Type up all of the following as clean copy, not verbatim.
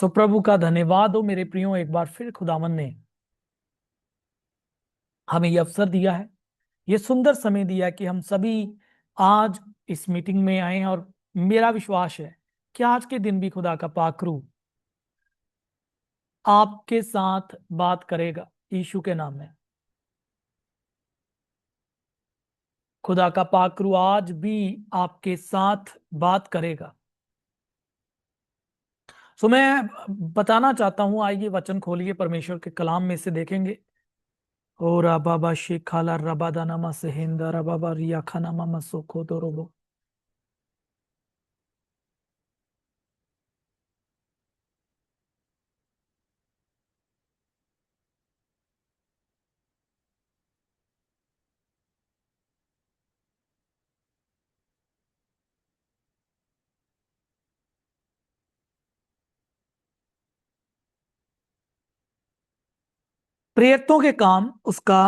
सो प्रभु का धन्यवाद हो मेरे प्रियो, एक बार फिर खुदावन ने हमें ये अवसर दिया है, ये सुंदर समय दिया है कि हम सभी आज इस मीटिंग में आए हैं। और मेरा विश्वास है कि आज के दिन भी खुदा का पाकरू आपके साथ बात करेगा यीशु के नाम में। खुदा का पाकरू आज भी आपके साथ बात करेगा। सो मैं बताना चाहता हूं, आइए वचन खोलिए, परमेश्वर के कलाम में से देखेंगे। ओ राबाबा शेखाला रबादानामा सेहिंदा रबाबा रिया खानामा मसोखो दोरोबो। प्रेरितों के काम उसका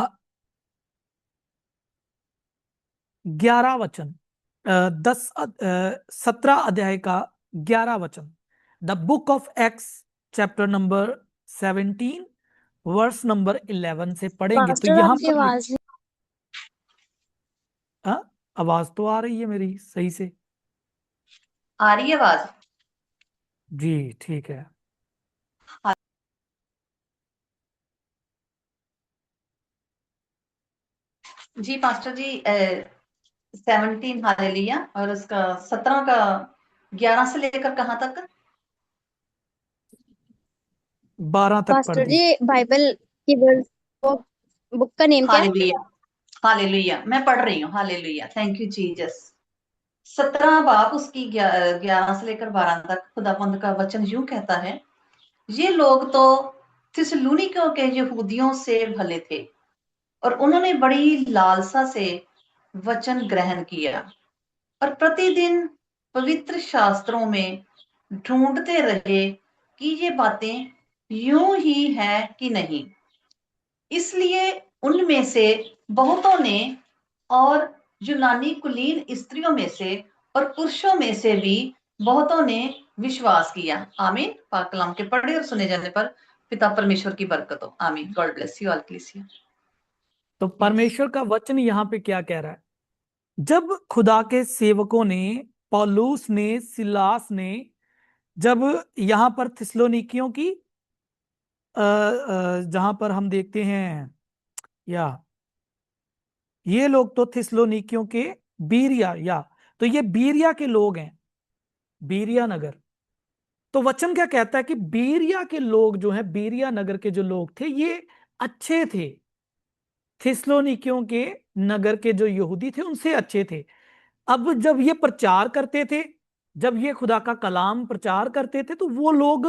11 वचन, 17 अध्याय का 11 वचन। The book of X chapter number 17 verse number 11 से पढ़ेंगे तो पास्टर यहां आपकी पर आवाज नहीं आवाज तो आ रही है मेरी सही से? आ रही है आवाज? जी ठीक है। जी पास्टर जी, 17 हालेलुया और उसका 17 का 11 से लेकर कहाँ तक? 12 तक पढ़ पास्टर दीजिए। जी बाइबल की वो बुक का नेम क्या है? हालेलुया, हालेलुया मैं पढ़ रही हूँ। Hallelujah, thank you Jesus. 17 बाब उसकी 11 से लेकर 12 तक खुदाबंद का वचन यूं कहता है, ये लोग तो थिस्सलुनीकियों के यहूदियों से भले थे और उन्होंने बड़ी लालसा से वचन ग्रहण किया और प्रतिदिन पवित्र शास्त्रों में ढूंढते रहे कि ये बातें यूं ही हैं कि नहीं। इसलिए उनमें से बहुतों ने और यूनानी कुलीन स्त्रियों में से और पुरुषों में से भी बहुतों ने विश्वास किया। आमीन। पाक कलाम के पढ़े और सुने जाने पर पिता परमेश्वर की बरकत हो। आमीन। गॉड ब्लेस यू ऑल क्लीसिया। तो परमेश्वर का वचन यहाँ पे क्या कह रहा है? जब खुदा के सेवकों ने, पौलुस ने, सिलास ने, जब यहां पर थिस्सलुनीकियों की जहां पर हम देखते हैं, या ये लोग तो थिस्सलुनीकियों के बीरिया, या तो ये बीरिया के लोग हैं, बीरिया नगर। तो वचन क्या कहता है कि बीरिया के लोग जो हैं, बीरिया नगर के जो लोग थे ये अच्छे थे। थिस्सलुनीकियों के नगर के जो यहूदी थे उनसे अच्छे थे। अब जब ये प्रचार करते थे, जब ये खुदा का कलाम प्रचार करते थे, तो वो लोग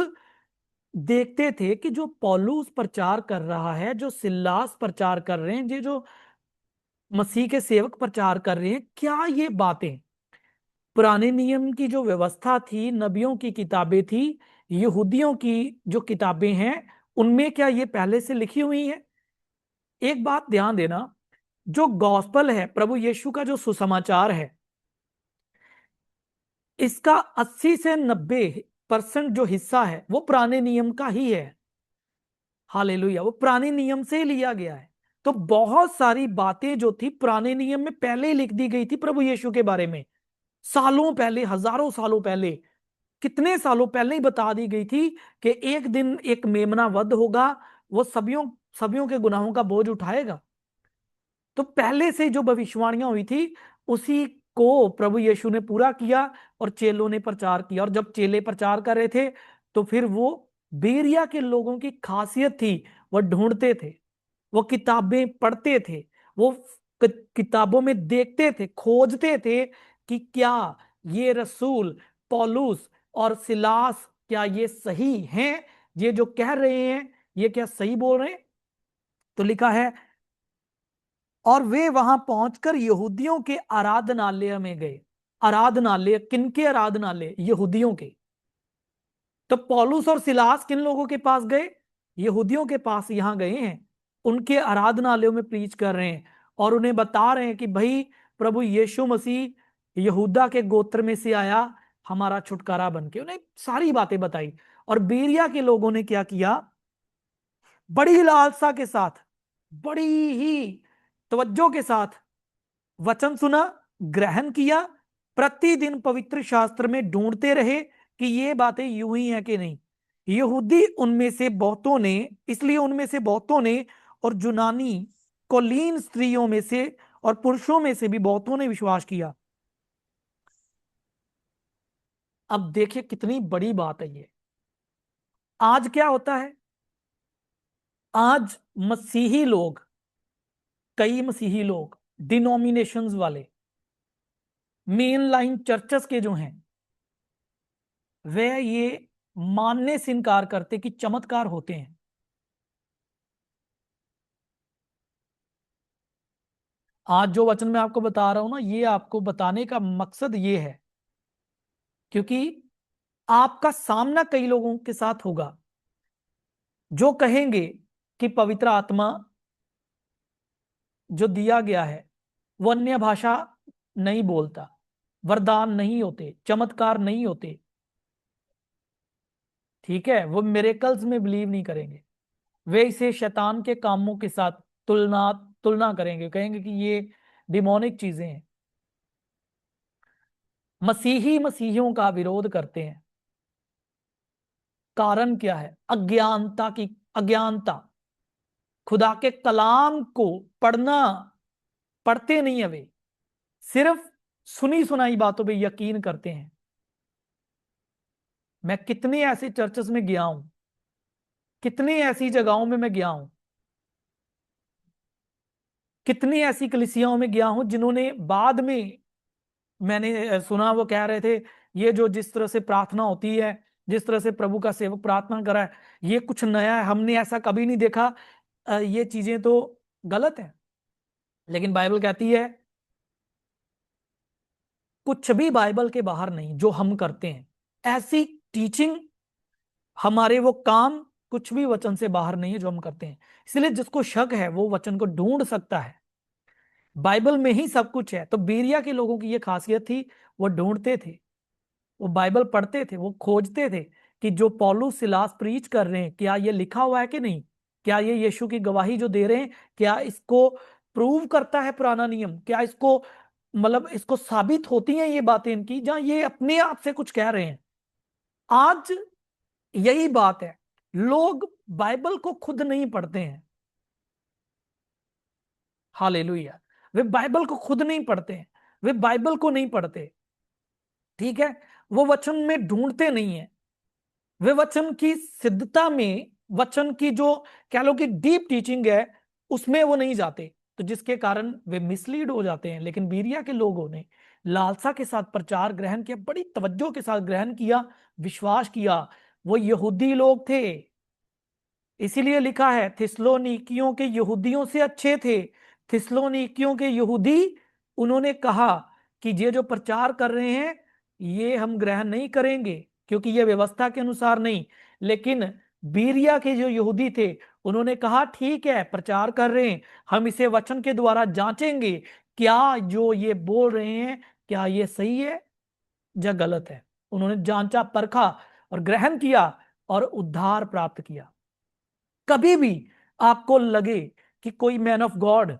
देखते थे कि जो पौलुस प्रचार कर रहा है, जो सिल्लास प्रचार कर रहे हैं, ये जो मसीह के सेवक प्रचार कर रहे हैं, क्या ये बातें पुराने नियम की जो व्यवस्था थी, नबियों की किताबें थी, यहूदियों की जो किताबें हैं, उनमें क्या ये पहले से लिखी हुई है? एक बात ध्यान देना, जो गॉस्पल है, प्रभु यीशु का जो सुसमाचार है, इसका 80 से 90% जो हिस्सा है वो पुराने नियम का ही है। हालेलुया, वो पुराने नियम से ही लिया गया है। तो बहुत सारी बातें जो थी पुराने नियम में पहले ही लिख दी गई थी प्रभु यीशु के बारे में। सालों पहले, हजारों सालों पहले, कितने सालों पहले ही बता दी गई थी कि एक दिन एक मेमना वध होगा, वो सबियों सबियों के गुनाहों का बोझ उठाएगा। तो पहले से जो भविष्यवाणियां हुई थी उसी को प्रभु यीशु ने पूरा किया और चेलों ने प्रचार किया। और जब चेले प्रचार कर रहे थे तो फिर वो बेरिया के लोगों की खासियत थी, वो ढूंढते थे, वो किताबें पढ़ते थे, वो किताबों में देखते थे, खोजते थे कि क्या ये रसूल पौलुस और सिलास, क्या ये सही हैं, ये जो कह रहे हैं ये क्या सही बोल रहे हैं? तो लिखा है, और वे वहां पहुंचकर यहूदियों के आराधनालय में गए। आराधनालय किनके? आराधनालय यहूदियों के। तो पौलुस और सिलास किन लोगों के पास गए? यहूदियों के पास यहां गए हैं, उनके आराधनालयों में प्रीच कर रहे हैं और उन्हें बता रहे हैं कि भाई प्रभु यीशु मसीह यहूदा के गोत्र में से आया, हमारा छुटकारा बन के, उन्हें सारी बातें बताई। और बेरिया के लोगों ने क्या किया, बड़ी लालसा के साथ, बड़ी ही तवज्जो के साथ वचन सुना, ग्रहण किया, प्रतिदिन पवित्र शास्त्र में ढूंढते रहे कि ये बातें यूं ही हैं कि नहीं। यहूदी उनमें से बहुतों ने, इसलिए उनमें से बहुतों ने, और यूनानी कुलीन स्त्रियों में से और पुरुषों में से भी बहुतों ने विश्वास किया। अब देखिए कितनी बड़ी बात है ये। आज क्या होता है, आज मसीही लोग, कई मसीही लोग, डिनोमिनेशंस वाले, मेन लाइन चर्चेस के जो हैं, वे ये मानने से इनकार करते कि चमत्कार होते हैं। आज जो वचन मैं आपको बता रहा हूं ना, ये आपको बताने का मकसद ये है, क्योंकि आपका सामना कई लोगों के साथ होगा जो कहेंगे कि पवित्र आत्मा जो दिया गया है वो अन्य भाषा नहीं बोलता, वरदान नहीं होते, चमत्कार नहीं होते, ठीक है, वो मिरेकल्स में बिलीव नहीं करेंगे। वे इसे शैतान के कामों के साथ तुलना तुलना करेंगे, कहेंगे कि ये डिमोनिक चीजें हैं। मसीही मसीहियों का विरोध करते हैं। कारण क्या है, अज्ञानता की, अज्ञानता। खुदा के कलाम को पढ़ते नहीं है, वे सिर्फ सुनी सुनाई बातों पे यकीन करते हैं। मैं कितने ऐसे चर्चेस में गया हूं, कितनी ऐसी जगहों में मैं गया हूं, कितनी ऐसी कलीसियाओं में गया हूं जिन्होंने बाद में मैंने सुना, वो कह रहे थे ये जो जिस तरह से प्रार्थना होती है, जिस तरह से प्रभु का सेवक प्रार्थना करा है, ये कुछ नया है, हमने ऐसा कभी नहीं देखा, ये चीजें तो गलत है। लेकिन बाइबल कहती है कुछ भी बाइबल के बाहर नहीं जो हम करते हैं, ऐसी टीचिंग, हमारे वो काम कुछ भी वचन से बाहर नहीं है जो हम करते हैं। इसलिए जिसको शक है वो वचन को ढूंढ सकता है, बाइबल में ही सब कुछ है। तो बेरिया के लोगों की ये खासियत थी, वो ढूंढते थे, वो बाइबल पढ़ते थे, वो खोजते थे कि जो पौलुस सिलास प्रीच कर रहे हैं क्या ये लिखा हुआ है कि नहीं, क्या ये यीशु की गवाही जो दे रहे हैं क्या इसको प्रूव करता है पुराना नियम, क्या इसको मतलब इसको साबित होती हैं ये बातें इनकी, जहां ये अपने आप से कुछ कह रहे हैं। आज यही बात है, लोग बाइबल को खुद नहीं पढ़ते हैं। हालेलुया। वे बाइबल को खुद नहीं पढ़ते हैं, वे बाइबल को नहीं पढ़ते, ठीक है, वो वचन में ढूंढते नहीं है, वे वचन की सिद्धता में, वचन की जो कह लो कि डीप टीचिंग है उसमें वो नहीं जाते, तो जिसके कारण वे मिसलीड हो जाते हैं। लेकिन बीरिया के लोगों ने लालसा के साथ प्रचार ग्रहण किया, बड़ी तवज्जो के साथ ग्रहण किया, विश्वास किया। वो यहूदी लोग थे, इसीलिए लिखा है थिस्सलुनीकियों के यहूदियों से अच्छे थे। थिस्सलुनीकियों के यहूदी, उन्होंने कहा कि ये जो प्रचार कर रहे हैं ये हम ग्रहण नहीं करेंगे क्योंकि ये व्यवस्था के अनुसार नहीं। लेकिन बीरिया के जो यहूदी थे उन्होंने कहा ठीक है प्रचार कर रहे हैं, हम इसे वचन के द्वारा जांचेंगे, क्या जो ये बोल रहे हैं क्या ये सही है या गलत है। उन्होंने जांचा, परखा और ग्रहण किया और उद्धार प्राप्त किया। कभी भी आपको लगे कि कोई मैन ऑफ गॉड,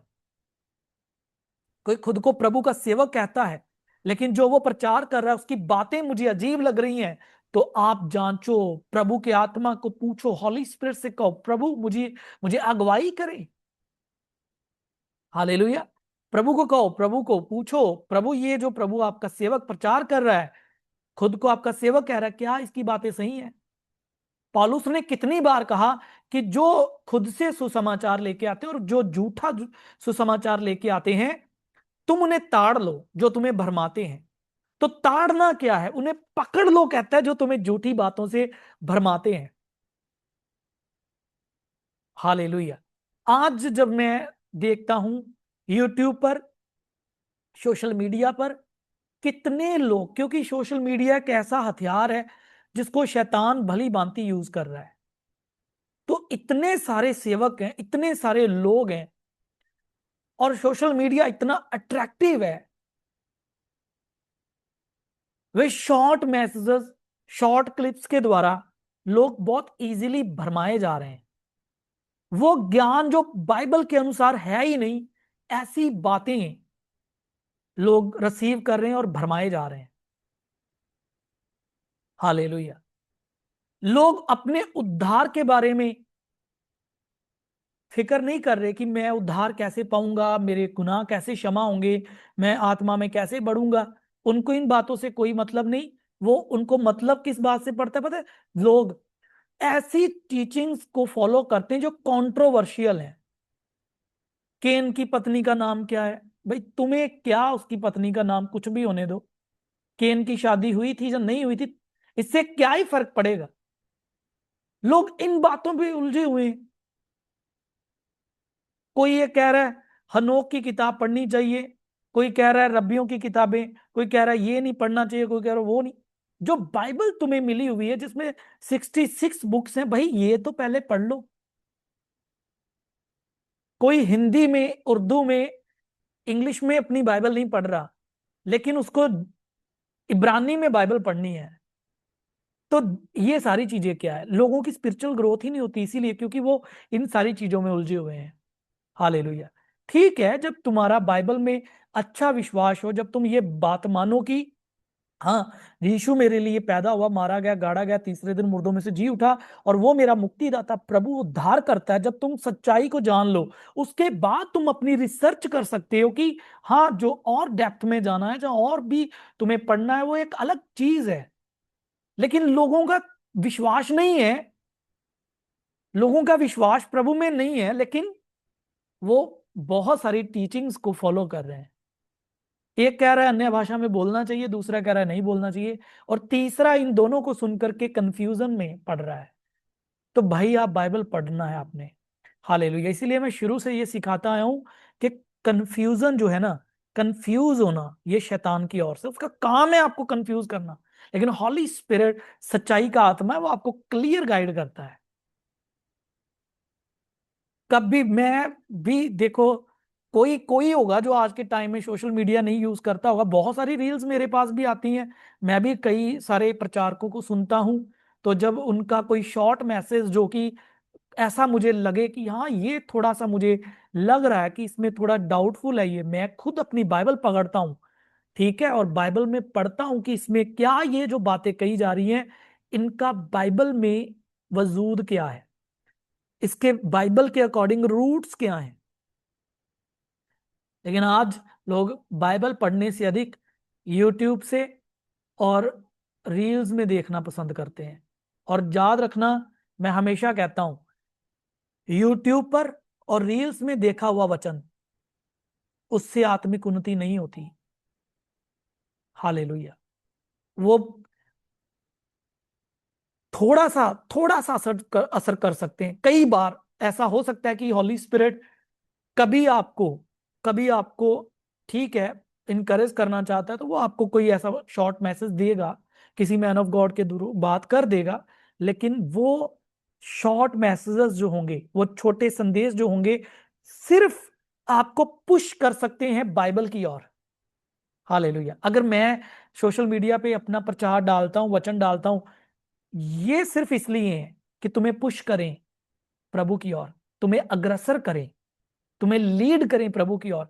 कोई खुद को प्रभु का सेवक कहता है, लेकिन जो वो प्रचार कर रहा है उसकी बातें मुझे अजीब लग रही हैं, तो आप जांचो, प्रभु के आत्मा को पूछो, हॉली स्पिरिट से कहो प्रभु मुझे मुझे अगुवाई करे। हालेलुया। प्रभु को कहो, प्रभु को पूछो, प्रभु ये जो प्रभु आपका सेवक प्रचार कर रहा है, खुद को आपका सेवक कह रहा है, क्या इसकी बातें सही हैं। पौलुस ने कितनी बार कहा कि जो खुद से सुसमाचार लेके आते हैं और जो झूठा सुसमाचार लेके आते हैं, तुम उन्हें ताड़ लो जो तुम्हें भरमाते हैं। तो ताड़ना क्या है, उन्हें पकड़ लो कहता है जो तुम्हें झूठी बातों से भरमाते हैं। हालेलुया। आज जब मैं देखता हूं यूट्यूब पर, सोशल मीडिया पर, कितने लोग, क्योंकि सोशल मीडिया एक ऐसा हथियार है जिसको शैतान भली भांति यूज कर रहा है, तो इतने सारे सेवक हैं, इतने सारे लोग हैं और सोशल मीडिया इतना अट्रैक्टिव है, वे शॉर्ट मैसेजेस, शॉर्ट क्लिप्स के द्वारा लोग बहुत इजीली भरमाए जा रहे हैं। वो ज्ञान जो बाइबल के अनुसार है ही नहीं, ऐसी बातें लोग रिसीव कर रहे हैं और भरमाए जा रहे हैं। हालेलुया। लोग अपने उद्धार के बारे में फिक्र नहीं कर रहे कि मैं उद्धार कैसे पाऊंगा, मेरे गुनाह कैसे क्षमा होंगे, मैं आत्मा में कैसे बढ़ूंगा। उनको इन बातों से कोई मतलब नहीं। वो उनको मतलब किस बात से पड़ता है पता है? लोग ऐसी टीचिंग्स को फॉलो करते हैं जो कंट्रोवर्शियल है। केन की पत्नी का नाम क्या है? भाई तुम्हें क्या उसकी पत्नी का नाम कुछ भी होने दो। केन की शादी हुई थी या नहीं हुई थी, इससे क्या ही फर्क पड़ेगा। लोग इन बातों पे उलझे हुए हैं। कोई ये कह रहा है हनोक की किताब पढ़नी चाहिए, कोई कह रहा है रब्बियों की किताबें, कोई कह रहा है ये नहीं पढ़ना चाहिए, कोई कह रहा है वो नहीं। जो बाइबल तुम्हें मिली हुई है जिसमें 66 बुक्स हैं, भाई ये तो पहले पढ़ लो। कोई हिंदी में, उर्दू में, इंग्लिश में अपनी बाइबल नहीं पढ़ रहा, लेकिन उसको इब्रानी में बाइबल पढ़नी है। तो ये सारी चीजें क्या है? लोगों की स्पिरिचुअल ग्रोथ ही नहीं होती, इसीलिए क्योंकि वो इन सारी चीजों में उलझे हुए हैं। हालेलुया। ठीक है, जब तुम्हारा बाइबल में अच्छा विश्वास हो, जब तुम ये बात मानो कि हाँ, यीशु मेरे लिए पैदा हुआ, मारा गया, गाड़ा गया, तीसरे दिन मुर्दों में से जी उठा, और वो मेरा मुक्तिदाता प्रभु उद्धार करता है, जब तुम सच्चाई को जान लो, उसके बाद तुम अपनी रिसर्च कर सकते हो कि हाँ, जो और डेप्थ में जाना है, जो और भी तुम्हें पढ़ना है, वो एक अलग चीज है। लेकिन लोगों का विश्वास नहीं है, लोगों का विश्वास प्रभु में नहीं है, लेकिन वो बहुत सारी टीचिंग्स को फॉलो कर रहे हैं। एक कह रहा है अन्य भाषा में बोलना चाहिए, दूसरा कह रहा है नहीं बोलना चाहिए, और तीसरा इन दोनों को सुनकर के कंफ्यूजन में पड़ रहा है। तो भाई आप बाइबल पढ़ना है आपने। हालेलुया। इसीलिए मैं शुरू से ये सिखाता आया हूं कि कंफ्यूजन जो है ना, कंफ्यूज होना, ये शैतान की ओर से, उसका काम है आपको कंफ्यूज करना। लेकिन हॉली स्पिरिट, सच्चाई का आत्मा है, वो आपको क्लियर गाइड करता है। कभी मैं भी देखो, कोई कोई होगा जो आज के टाइम में सोशल मीडिया नहीं यूज करता होगा, बहुत सारी रील्स मेरे पास भी आती हैं, मैं भी कई सारे प्रचारकों को सुनता हूं। तो जब उनका कोई शॉर्ट मैसेज जो कि ऐसा मुझे लगे कि हाँ, ये थोड़ा सा मुझे लग रहा है कि इसमें थोड़ा डाउटफुल है, ये मैं खुद अपनी बाइबल पकड़ता हूँ, ठीक है, और बाइबल में पढ़ता हूँ कि इसमें क्या ये जो बातें कही जा रही हैं, इनका बाइबल में वजूद क्या है, इसके बाइबल के अकॉर्डिंग रूट्स क्या हैं। लेकिन आज लोग बाइबल पढ़ने से अधिक यूट्यूब से और रील्स में देखना पसंद करते हैं। और याद रखना, मैं हमेशा कहता हूं, यूट्यूब पर और रील्स में देखा हुआ वचन, उससे आत्मिक उन्नति नहीं होती। हालेलुया। वो थोड़ा सा असर कर सकते हैं। कई बार ऐसा हो सकता है कि हॉली स्पिरिट कभी आपको कभी आपको ठीक है, इनकरेज करना चाहता है, तो वो आपको कोई ऐसा शॉर्ट मैसेज देगा, किसी मैन ऑफ गॉड के थ्रू बात कर देगा। लेकिन वो शॉर्ट मैसेजेस जो होंगे, वो छोटे संदेश जो होंगे, सिर्फ आपको पुश कर सकते हैं बाइबल की ओर। हालेलुया। अगर मैं सोशल मीडिया पे अपना प्रचार डालता हूं, वचन डालता हूं, ये सिर्फ इसलिए है कि तुम्हें पुश करें प्रभु की ओर, तुम्हें अग्रसर करें, तुम्हें लीड करें प्रभु की ओर।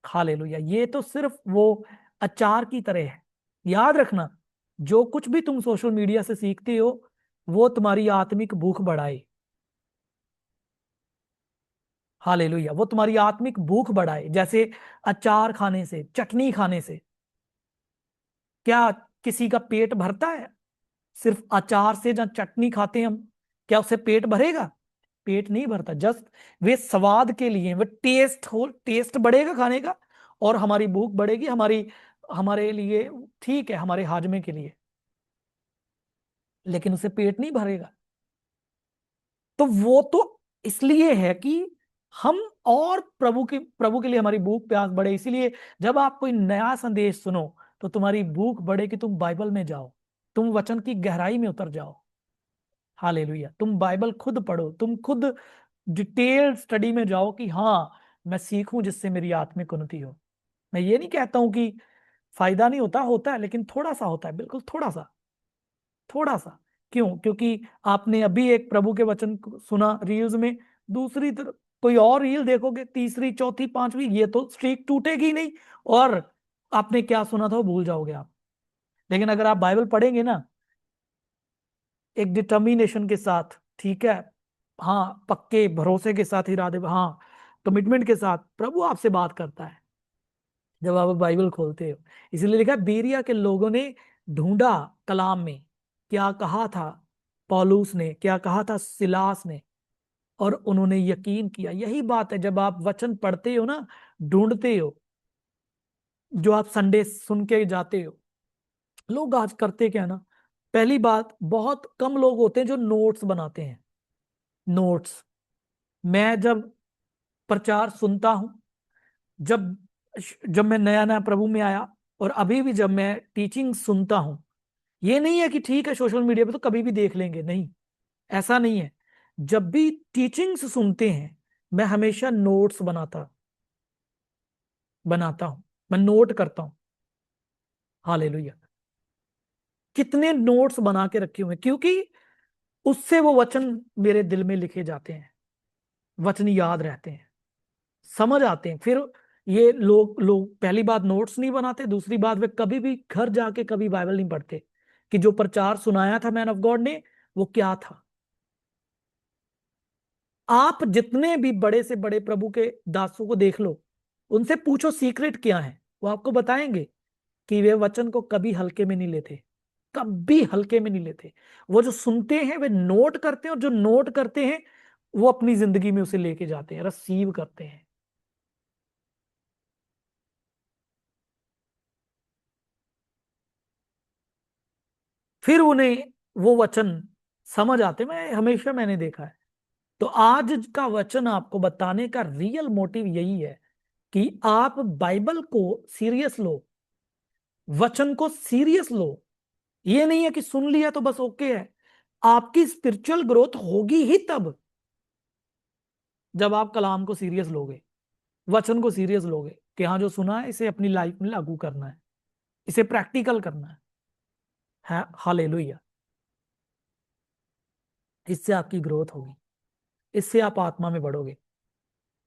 हालेलुया। ये तो सिर्फ वो अचार की तरह है। याद रखना, जो कुछ भी तुम सोशल मीडिया से सीखते हो, वो तुम्हारी आत्मिक भूख बढ़ाए। हालेलुया। वो तुम्हारी आत्मिक भूख बढ़ाए। जैसे अचार खाने से, चटनी खाने से क्या किसी का पेट भरता है? सिर्फ अचार से जब चटनी खाते हैं हम, क्या उससे पेट भरेगा? पेट नहीं भरता। जस्ट वे स्वाद के लिए, वे टेस्ट बढ़ेगा खाने का, और हमारी भूख बढ़ेगी, हमारे लिए ठीक है, हमारे हाजमे के लिए, लेकिन उससे पेट नहीं भरेगा। तो वो तो इसलिए है कि हम और प्रभु के लिए हमारी भूख प्यास बढ़े। इसीलिए जब आप कोई नया संदेश सुनो, तो तुम्हारी भूख बढ़े कि तुम बाइबल में जाओ, तुम वचन की गहराई में उतर जाओ। हालेलुया। तुम बाइबल खुद पढ़ो, तुम खुद डिटेल स्टडी में जाओ कि हाँ, मैं सीखूं जिससे मेरी आत्मिक उन्नति हो। मैं ये नहीं कहता हूं कि फायदा नहीं होता, होता है लेकिन थोड़ा सा होता है, बिल्कुल थोड़ा सा, थोड़ा सा। क्यों? क्योंकि आपने अभी एक प्रभु के वचन को सुना रील्स में, दूसरी तरफ कोई और रील देखोगे, तीसरी चौथी पांचवी, ये तो स्ट्रीक टूटेगी नहीं, और आपने क्या सुना था वो भूल जाओगे आप। लेकिन अगर आप बाइबल पढ़ेंगे ना एक डिटर्मिनेशन के साथ, ठीक है, हाँ, पक्के भरोसे के साथ, इरादे, हाँ, कमिटमेंट के साथ, प्रभु आपसे बात करता है जब आप बाइबल खोलते हो। इसलिए लिखा है, बेरिया के लोगों ने ढूंढा कलाम में, क्या कहा था पौलुस ने, क्या कहा था सिलास ने, और उन्होंने यकीन किया। यही बात है, जब आप वचन पढ़ते हो ना, ढूंढते हो, जो आप संडे सुन के जाते हो। लोग आज करते क्या है ना, पहली बात, बहुत कम लोग होते हैं जो नोट्स बनाते हैं। नोट्स, मैं जब प्रचार सुनता हूं, जब जब मैं नया नया प्रभु में आया, और अभी भी जब मैं टीचिंग सुनता हूं, ये नहीं है कि ठीक है सोशल मीडिया पे तो कभी भी देख लेंगे, नहीं, ऐसा नहीं है। जब भी टीचिंग्स सुनते हैं, मैं हमेशा नोट्स बनाता हूं, मैं नोट करता हूं। हालेलुया। कितने नोट्स बना के रखे हुए हैं, क्योंकि उससे वो वचन मेरे दिल में लिखे जाते हैं, वचन याद रहते हैं, समझ आते हैं। फिर ये लोग लोग पहली बात नोट्स नहीं बनाते, दूसरी बात वे कभी भी घर जाके कभी बाइबल नहीं पढ़ते कि जो प्रचार सुनाया था मैन ऑफ गॉड ने वो क्या था। आप जितने भी बड़े से बड़े प्रभु के दासों को देख लो, उनसे पूछो सीक्रेट क्या है, वो आपको बताएंगे कि वे वचन को कभी हल्के में नहीं लेते, कभी हल्के में नहीं लेते। वो जो सुनते हैं वे नोट करते हैं, और जो नोट करते हैं वो अपनी जिंदगी में उसे लेके जाते हैं, रिसीव करते हैं। फिर उन्हें वो वचन समझ आते, मैंने देखा है। तो आज का वचन आपको बताने का रियल मोटिव यही है कि आप बाइबल को सीरियस लो, वचन को सीरियस लो। ये नहीं है कि सुन लिया तो बस ओके है। आपकी स्पिरिचुअल ग्रोथ होगी ही तब जब आप कलाम को सीरियस लोगे, वचन को सीरियस लोगे, कि हाँ जो सुना है इसे अपनी लाइफ में लागू करना है, इसे प्रैक्टिकल करना है। हालेलुया। इससे आपकी ग्रोथ होगी, इससे आप आत्मा में बढ़ोगे।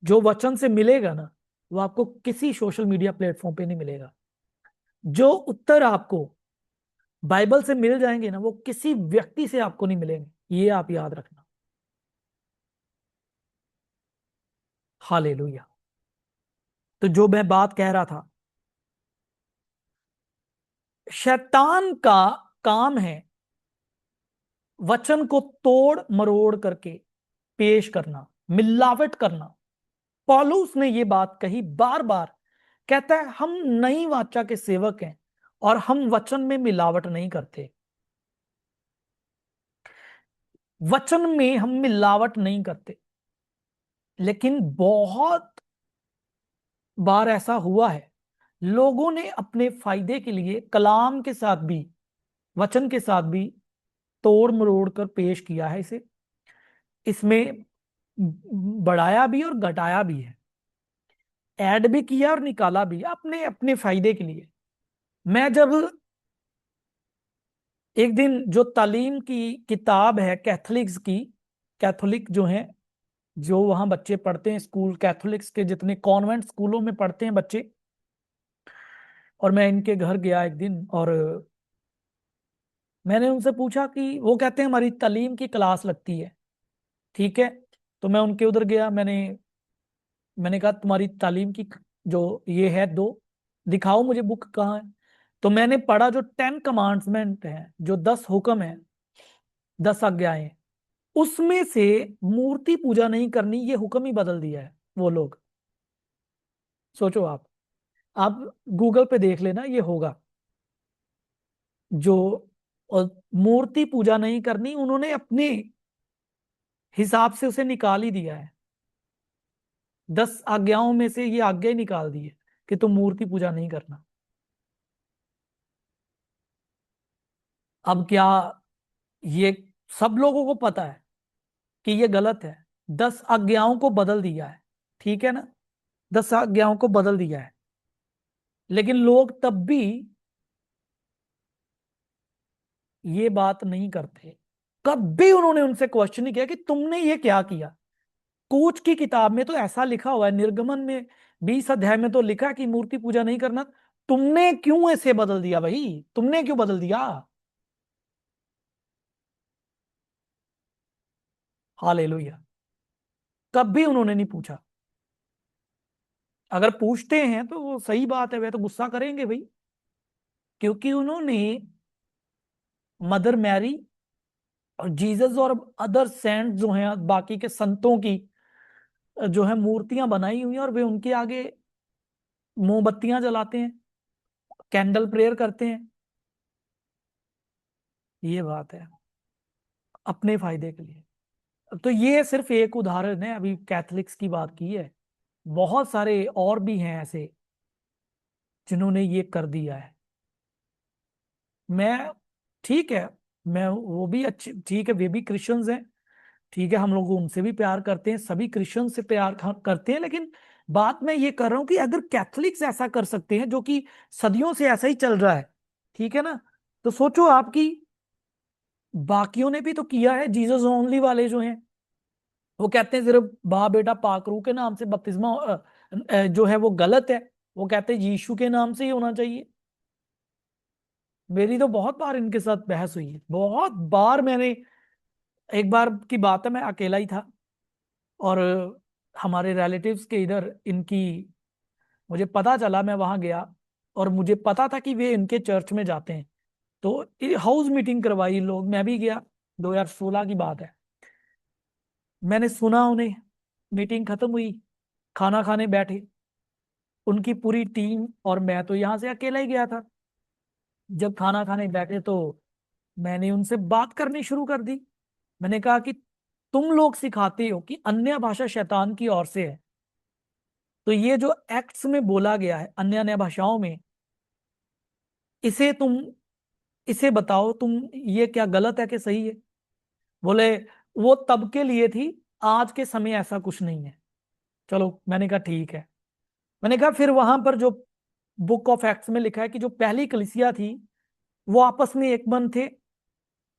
जो वचन से मिलेगा ना, वो आपको किसी सोशल मीडिया प्लेटफॉर्म पे नहीं मिलेगा। जो उत्तर आपको बाइबल से मिल जाएंगे ना, वो किसी व्यक्ति से आपको नहीं मिलेंगे, ये आप याद रखना। हालेलुया। तो जो मैं बात कह रहा था, शैतान का काम है वचन को तोड़ मरोड़ करके पेश करना, मिलावट करना। पौलुस ने ये बात कही बार बार, कहता है हम नई वाचा के सेवक हैं और हम वचन में मिलावट नहीं करते। वचन में हम मिलावट नहीं करते। लेकिन बहुत बार ऐसा हुआ है, लोगों ने अपने फायदे के लिए कलाम के साथ भी, वचन के साथ भी तोड़ मरोड़ कर पेश किया है इसे, इसमें बढ़ाया भी और घटाया भी है, ऐड भी किया और निकाला भी, अपने अपने फायदे के लिए। मैं जब एक दिन, जो तालीम की किताब है कैथोलिक्स की, कैथोलिक जो हैं, जो वहां बच्चे पढ़ते हैं, स्कूल कैथोलिक्स के जितने कॉन्वेंट स्कूलों में पढ़ते हैं बच्चे, और मैं इनके घर गया एक दिन, और मैंने उनसे पूछा कि, वो कहते हैं हमारी तालीम की क्लास लगती है, ठीक है। तो मैं उनके उधर गया, मैंने कहा तुम्हारी तालीम की जो ये है, दो दिखाओ मुझे, बुक कहाँ है। तो मैंने पढ़ा, जो 10 कमांड्समेंट है, जो 10 हुक्म है, 10 आज्ञाएं, उसमें से मूर्ति पूजा नहीं करनी ये हुक्म ही बदल दिया है वो लोग। सोचो आप गूगल पे देख लेना, ये होगा जो, और मूर्ति पूजा नहीं करनी उन्होंने अपने हिसाब से उसे निकाल ही दिया है। 10 आज्ञाओं में से ये आज्ञा ही निकाल दी है कि तुम मूर्ति पूजा नहीं करना। अब क्या, ये सब लोगों को पता है कि ये गलत है, 10 आज्ञाओं को बदल दिया है, ठीक है ना, 10 आज्ञाओं को बदल दिया है। लेकिन लोग तब भी ये बात नहीं करते। कभी उन्होंने उनसे क्वेश्चन नहीं किया कि तुमने ये क्या किया। कोच की किताब में तो ऐसा लिखा हुआ है, निर्गमन में 20 अध्याय में तो लिखा है कि मूर्ति पूजा नहीं करना। तुमने क्यों ऐसे बदल दिया भाई, तुमने क्यों बदल दिया। हालेलुया। कभी उन्होंने नहीं पूछा। अगर पूछते हैं तो वो सही बात है, वे तो गुस्सा करेंगे भाई, क्योंकि उन्होंने मदर मैरी और जीसस और अदर सेंट जो हैं, बाकी के संतों की जो है मूर्तियां बनाई हुई हैं, और वे उनके आगे मोमबत्तियां जलाते हैं, कैंडल प्रेयर करते हैं। ये बात है, अपने फायदे के लिए। तो ये सिर्फ एक उदाहरण है, अभी कैथलिक्स की बात की है। बहुत सारे और भी हैं ऐसे जिन्होंने ये कर दिया है। मैं ठीक है, मैं वो भी अच्छे, ठीक है, वे भी क्रिश्चियंस हैं, ठीक है, हम लोग उनसे भी प्यार करते हैं, सभी क्रिश्चियन से प्यार करते हैं। लेकिन बात मैं ये कर रहा हूं कि अगर कैथलिक्स ऐसा कर सकते हैं, जो कि सदियों से ऐसा ही चल रहा है, ठीक है ना, तो सोचो आपकी बाकियों ने भी तो किया है। जीसस ओनली वाले जो हैं, वो कहते हैं सिर्फ बाप बेटा पाकरू के नाम से बपतिस्मा जो है वो गलत है। वो कहते हैं यीशु के नाम से ही होना चाहिए। मेरी तो बहुत बार इनके साथ बहस हुई है, बहुत बार। मैंने एक बार की बात है, मैं अकेला ही था, और हमारे रिलेटिव्स के इधर इनकी, मुझे पता चला, मैं वहां गया, और मुझे पता था कि वे इनके चर्च में जाते हैं। तो हाउस मीटिंग करवाई लोग, मैं भी गया, 2016 की बात है। मैंने सुना उन्हें, मीटिंग खत्म हुई, खाना खाने बैठे, उनकी पूरी टीम, और मैं तो यहाँ से अकेला ही गया था। जब खाना खाने बैठे तो मैंने उनसे बात करनी शुरू कर दी। मैंने कहा कि तुम लोग सिखाते हो कि अन्य भाषा शैतान की ओर से है, तो ये जो एक्ट्स में बोला गया है अन्य अन्य भाषाओं में, इसे तुम, इसे बताओ तुम, ये क्या गलत है कि सही है। बोले वो तब के लिए थी, आज के समय ऐसा कुछ नहीं है। चलो, मैंने कहा ठीक है। मैंने कहा फिर वहां पर जो बुक ऑफ एक्ट्स में लिखा है कि जो पहली कलीसिया थी, वो आपस में एक मन थे,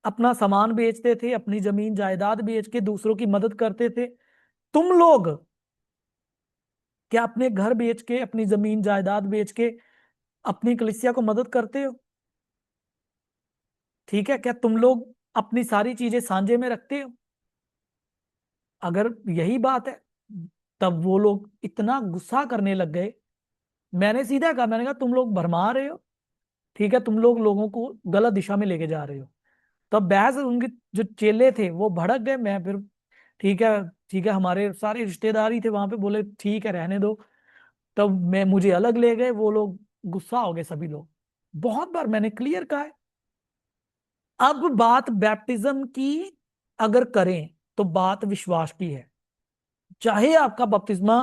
अपना सामान बेचते थे, अपनी जमीन जायदाद बेच के दूसरों की मदद करते थे। तुम लोग क्या अपने घर बेच के, अपनी जमीन जायदाद बेच के अपनी कलीसिया को मदद करते हो? ठीक है, क्या तुम लोग अपनी सारी चीजें सांझे में रखते हो? अगर यही बात है, तब वो लोग इतना गुस्सा करने लग गए। मैंने सीधा कहा, मैंने कहा तुम लोग भरमा रहे हो, ठीक है, तुम लोग लोगों को गलत दिशा में लेके जा रहे हो। तब बहस, उनके जो चेले थे वो भड़क गए। मैं फिर ठीक है, ठीक है, हमारे सारे रिश्तेदार ही थे वहां पे, बोले ठीक है रहने दो। तब मैं, मुझे अलग ले गए वो लोग, गुस्सा हो गए सभी लोग। बहुत बार मैंने क्लियर कहा है। अब बात बैप्टिज्म की अगर करें, तो बात विश्वास की है। चाहे आपका बपतिस्मा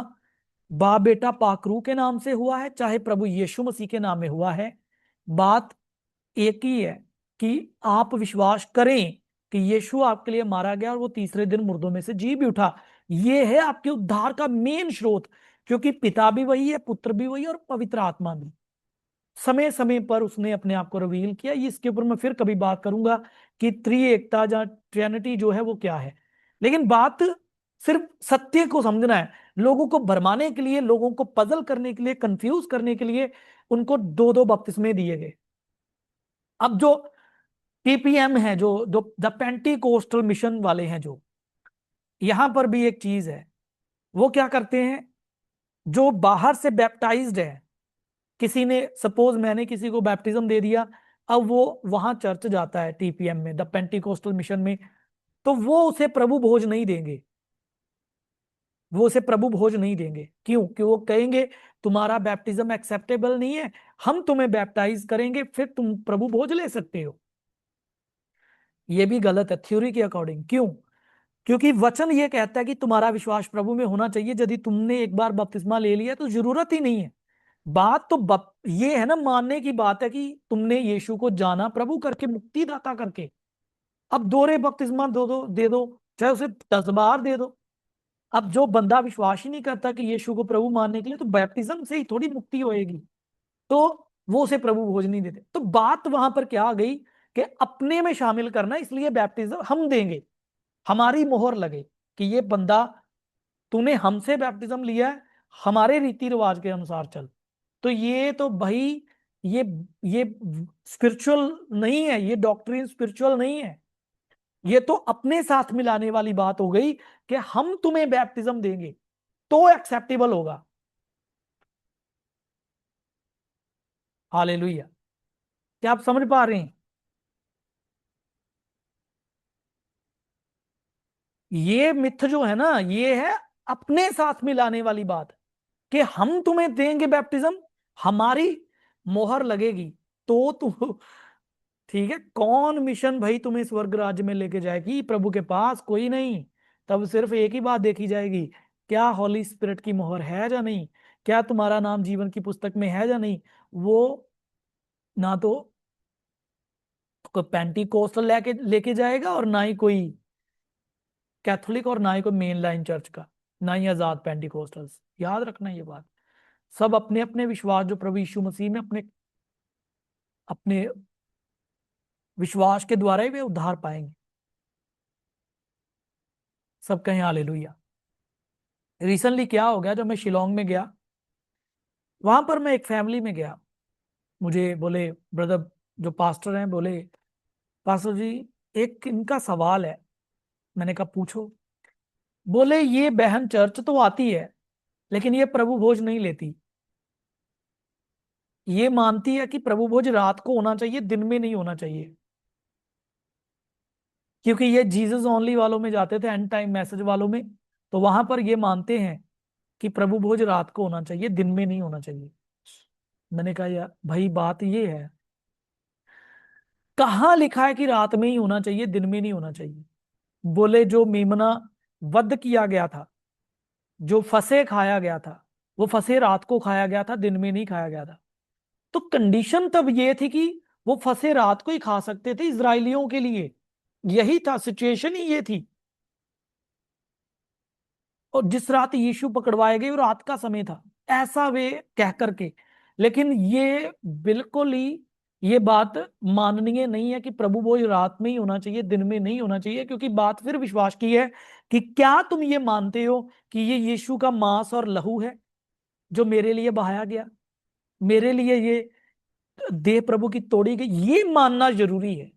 बाप बेटा पाकरू के नाम से हुआ है, चाहे प्रभु यीशु मसीह के नाम में हुआ है, बात एक ही है कि आप विश्वास करें कि यीशु आपके लिए मारा गया और वो तीसरे दिन मुर्दों में से जी भी उठा। ये है आपके उद्धार का मेन स्रोत, क्योंकि पिता भी वही है, पुत्र भी वही है, और पवित्र आत्मा भी। समय समय पर उसने अपने आप को रिवील किया। इसके ऊपर मैं फिर कभी बात करूंगा कि त्रिएकता या ट्रिनिटी जो है वो क्या है। लेकिन बात सिर्फ सत्य को समझना है। लोगों को भरमाने के लिए, लोगों को पजल करने के लिए, कंफ्यूज करने के लिए उनको दो दो बपतिस्मे दिए गए। अब जो पीपीएम है, जो जो द पेंटिकोस्टल मिशन वाले हैं, जो यहां पर भी एक चीज है, वो क्या करते हैं, जो बाहर से बैप्टाइज्ड है, किसी ने, सपोज मैंने किसी को बैप्टिज्म दे दिया, अब वो वहां चर्च जाता है टीपीएम में, द पेंटिकोस्टल मिशन में, तो वो उसे प्रभु भोज नहीं देंगे। वो उसे प्रभु भोज नहीं देंगे। क्यों? कि वो कहेंगे तुम्हारा बैप्टिज्म एक्सेप्टेबल नहीं है, हम तुम्हें बैप्टाइज करेंगे, फिर तुम प्रभु भोज ले सकते हो। ये भी गलत है थ्योरी के अकॉर्डिंग। क्यों? क्योंकि वचन ये कहता है कि तुम्हारा विश्वास प्रभु में होना चाहिए। यदि तुमने एक बार बपतिस्मा ले लिया तो जरूरत ही नहीं है। बात तो ये है ना, मानने की बात है कि तुमने यीशु को जाना प्रभु करके, मुक्तिदाता करके। अब दोहरे बपतिस्मा दे दो, चाहे उसे 10 बार दे दो। अब जो बंदा विश्वास ही नहीं करता कि यीशु को प्रभु मानने के लिए, तो बैप्टिज्म से ही थोड़ी मुक्ति होएगी। तो वो उसे प्रभु भोज नहीं देते। तो बात वहां पर क्या आ गई कि अपने में शामिल करना, इसलिए बैप्टिज्म हम देंगे, हमारी मोहर लगे कि ये बंदा, तूने हमसे बैप्टिज्म लिया है, हमारे रीति रिवाज के अनुसार चल। तो ये तो भाई ये ये स्पिरिचुअल नहीं है, ये डॉक्ट्रिन स्पिरिचुअल नहीं है, ये तो अपने साथ मिलाने वाली बात हो गई कि हम तुम्हें बैप्टिज्म देंगे तो एक्सेप्टेबल होगा। हालेलुया। क्या आप समझ पा रहे हैं? ये मिथ जो है ना, ये है अपने साथ मिलाने वाली बात, कि हम तुम्हें देंगे बैप्टिज्म, हमारी मोहर लगेगी तो तुम ठीक है। कौन मिशन भाई तुम्हें स्वर्ग राज्य में लेके जाएगी प्रभु के पास? कोई नहीं। तब सिर्फ एक ही बात देखी जाएगी, क्या हॉली स्पिरिट की मोहर है या नहीं, क्या तुम्हारा नाम जीवन की पुस्तक में है या नहीं। वो ना तो कोई पेंटिकोस्टल लेके लेके जाएगा, और ना ही कोई कैथोलिक, और ना ही कोई मेन लाइन चर्च का, ना ही आजाद पेंटिकोस्टल्स। याद रखना ये बात। सब अपने अपने विश्वास जो प्रभु यीशु मसीह में अपने अपने विश्वास के द्वारा ही वे उद्धार पाएंगे। सब कहें हालेलुया। रिसेंटली क्या हो गया, जब मैं शिलोंग में गया, वहां पर मैं एक फैमिली में गया, मुझे बोले ब्रदर जो पास्टर हैं, बोले पास्टर जी एक इनका सवाल है। मैंने कहा पूछो। बोले ये बहन चर्च तो आती है, लेकिन ये प्रभु भोज नहीं लेती। ये मानती है कि प्रभु भोज रात को होना चाहिए, दिन में नहीं होना चाहिए, क्योंकि ये जीसस ओनली वालों में जाते थे, एंड टाइम मैसेज वालों में। तो वहां पर ये मानते हैं कि प्रभु भोज रात को होना चाहिए, दिन में नहीं होना चाहिए। मैंने कहा यार भाई बात ये है, कहाँ लिखा है कि रात में ही होना चाहिए, दिन में नहीं होना चाहिए? बोले जो मेमना वध किया गया था, जो फसे खाया गया था, वो फसे रात को खाया गया था, दिन में नहीं खाया गया था। तो कंडीशन तब ये थी कि वो फसे रात को ही खा सकते थे इजरायलियों के लिए, यही था, सिचुएशन ही ये थी। और जिस रात यीशु पकड़वाए गए वो रात का समय था, ऐसा वे कह करके। लेकिन ये बिल्कुल ही ये बात माननीय नहीं है कि प्रभु भोज रात में ही होना चाहिए, दिन में नहीं होना चाहिए। क्योंकि बात फिर विश्वास की है कि क्या तुम ये मानते हो कि ये यीशु का मांस और लहू है जो मेरे लिए बहाया गया, मेरे लिए ये देह प्रभु की तोड़ी गई? ये मानना जरूरी है।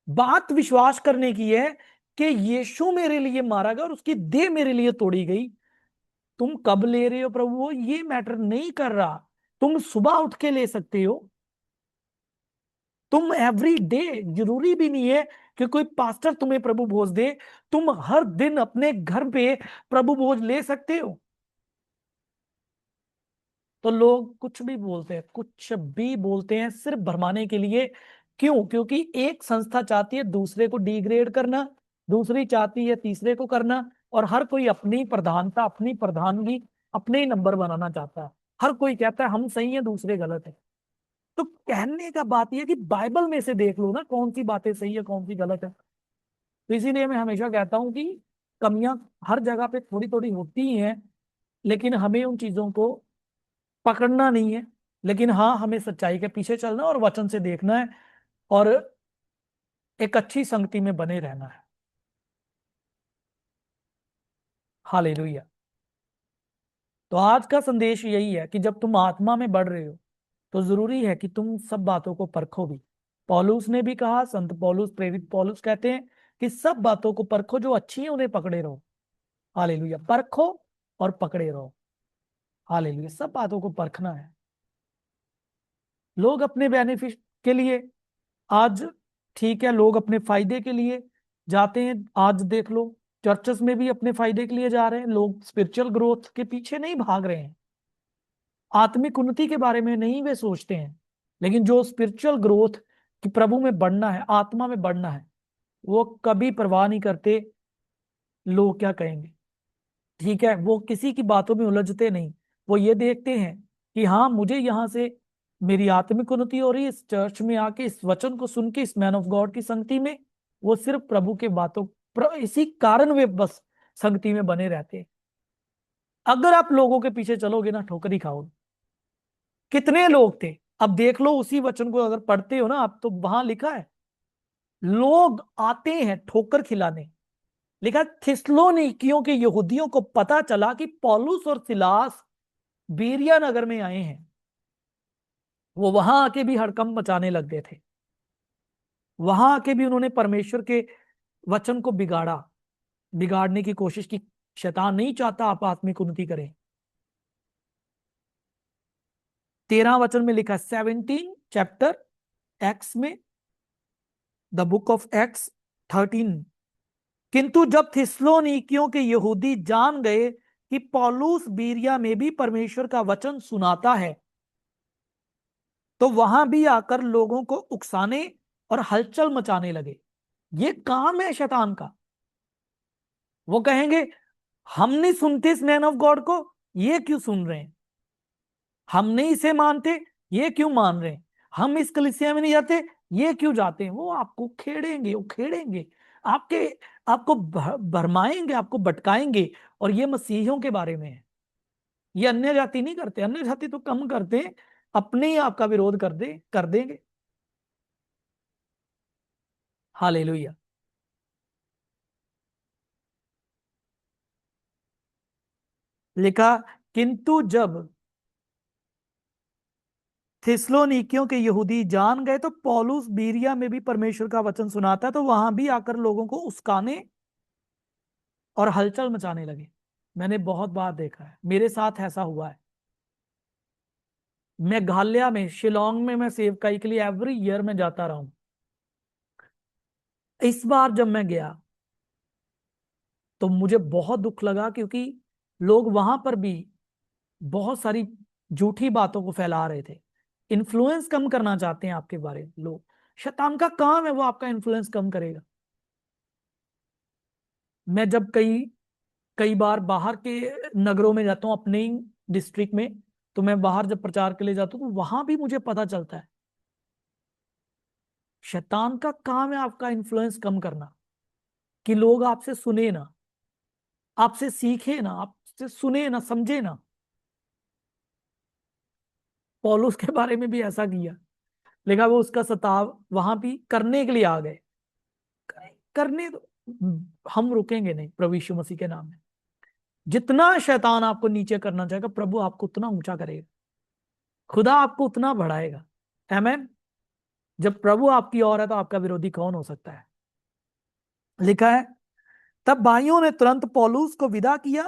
बात विश्वास करने की है कि यीशु मेरे लिए मारा गया और उसकी देह मेरे लिए तोड़ी गई। तुम कब ले रहे हो प्रभु ये मैटर नहीं कर रहा। तुम सुबह उठ के ले सकते हो, तुम एवरी डे, जरूरी भी नहीं है कि कोई पास्टर तुम्हें प्रभु भोज दे, तुम हर दिन अपने घर पे प्रभु भोज ले सकते हो। तो लोग कुछ भी बोलते हैं, कुछ भी बोलते हैं सिर्फ भरमाने के लिए। क्यों? क्योंकि एक संस्था चाहती है दूसरे को डिग्रेड करना, दूसरी चाहती है तीसरे को करना, और हर कोई अपनी प्रधानता, अपनी प्रधानगी, अपने ही नंबर बनाना चाहता है। हर कोई कहता है हम सही है, दूसरे गलत है। तो कहने का बात यह है कि बाइबल में से देख लो ना कौन सी बातें सही है, कौन सी गलत है। तो इसीलिए मैं हमेशा कहता हूं कि कमियां हर जगह पे थोड़ी थोड़ी होती ही हैं, लेकिन हमें उन चीजों को पकड़ना नहीं है। लेकिन हाँ, हमें सच्चाई के पीछे चलना और वचन से देखना है, और एक अच्छी संगति में बने रहना है। हालेलुया। तो आज का संदेश यही है कि जब तुम आत्मा में बढ़ रहे हो तो जरूरी है कि तुम सब बातों को परखो भी। पौलुस ने भी कहा, संत पौलुस, प्रेरित पौलुस कहते हैं कि सब बातों को परखो, जो अच्छी है उन्हें पकड़े रहो। हालेलुया। परखो और पकड़े रहो। हालेलुया। सब बातों को परखना है। लोग अपने बेनिफिट के लिए आज, ठीक है, लोग अपने फायदे के लिए जाते हैं। आज देख लो चर्चेस में भी अपने फायदे के लिए जा रहे हैं लोग, स्पिरिचुअल ग्रोथ के पीछे नहीं भाग रहे हैं, आत्मिक उन्नति के बारे में नहीं वे सोचते हैं। लेकिन जो स्पिरिचुअल ग्रोथ कि प्रभु में बढ़ना है, आत्मा में बढ़ना है, वो कभी परवाह नहीं करते लोग क्या कहेंगे। ठीक है, वो किसी की बातों में उलझते नहीं। वो ये देखते हैं कि हाँ, मुझे यहाँ से मेरी आत्मिक उन्नति हो रही है, इस चर्च में आके इस वचन को सुन के, इस मैन ऑफ गॉड की संगति में। वो सिर्फ प्रभु के बातों इसी कारण वे बस संगति में बने रहते हैं। अगर आप लोगों के पीछे चलोगे ना, ठोकर ही खाओगे। कितने लोग थे? अब देख लो, उसी वचन को अगर पढ़ते हो ना आप, तो वहां लिखा है लोग आते हैं ठोकर खिलाने। लिखा थिस्सलुनीकियों के यहूदियों को पता चला कि पौलुस और सिलास बेरिया नगर में आए हैं। वो वहां आके भी हड़कंप मचाने लग गए थे। वहां आके भी उन्होंने परमेश्वर के वचन को बिगाड़ा, बिगाड़ने की कोशिश की। शैतान नहीं चाहता आप आत्मिक उन्नति करें। 13 वचन में लिखा, 17 चैप्टर एक्स में, द बुक ऑफ एक्स 13। किंतु जब थिस्सलुनीकियों के यहूदी जान गए कि पौलुस बीरिया में भी परमेश्वर का वचन सुनाता है, तो वहां भी आकर लोगों को उकसाने और हलचल मचाने लगे। ये काम है शैतान का। वो कहेंगे हम नहीं सुनते इस मैन ऑफ गॉड को, ये क्यों सुन रहे हैं? हम नहीं इसे मानते, ये क्यों मान रहे हैं? हम इस कलीसिया में नहीं जाते, ये क्यों जाते हैं? वो आपको खेड़ेंगे, उखेड़ेंगे, आपके आपको भरमाएंगे, आपको भटकाएंगे। और ये मसीहियों के बारे में है। ये अन्य जाति नहीं करते। अन्य जाति तो कम करते हैं, अपने ही आपका विरोध कर देंगे। हालेलुया। लिखा, किंतु जब थिस्सलुनीकियों के यहूदी जान गए तो पौलुस बीरिया में भी परमेश्वर का वचन सुनाता है, तो वहां भी आकर लोगों को उस्काने और हलचल मचाने लगे। मैंने बहुत बार देखा है, मेरे साथ ऐसा हुआ है। मेघालय में, शिलोंग में मैं सेवकाई के लिए एवरी ईयर में जाता रहा हूं। इस बार जब मैं गया तो मुझे बहुत दुख लगा, क्योंकि लोग वहां पर भी बहुत सारी झूठी बातों को फैला रहे थे। इन्फ्लुएंस कम करना चाहते हैं आपके बारे में लोग। शैतान का काम है, वो आपका इन्फ्लुएंस कम करेगा। मैं जब कई कई बार बाहर के नगरों में जाता हूँ, अपने ही डिस्ट्रिक्ट में, तो मैं बाहर जब प्रचार के लिए जाता हूँ तो वहां भी मुझे पता चलता है शैतान का काम है आपका इन्फ्लुएंस कम करना, कि लोग आपसे सुने ना, आपसे सीखे ना, आपसे सुने ना, समझे ना। पौलुस के बारे में भी ऐसा किया। लेकिन वो उसका सताव वहां भी करने के लिए आ गए। करने दो, हम रुकेंगे नहीं प्रभु यीशु मसीह के नाम में। जितना शैतान आपको नीचे करना चाहेगा, प्रभु आपको उतना ऊंचा करेगा, खुदा आपको उतना बढ़ाएगा। आमीन। जब प्रभु आपकी ओर है तो आपका विरोधी कौन हो सकता है? लिखा है, तब भाइयों ने तुरंत पौलुस को विदा किया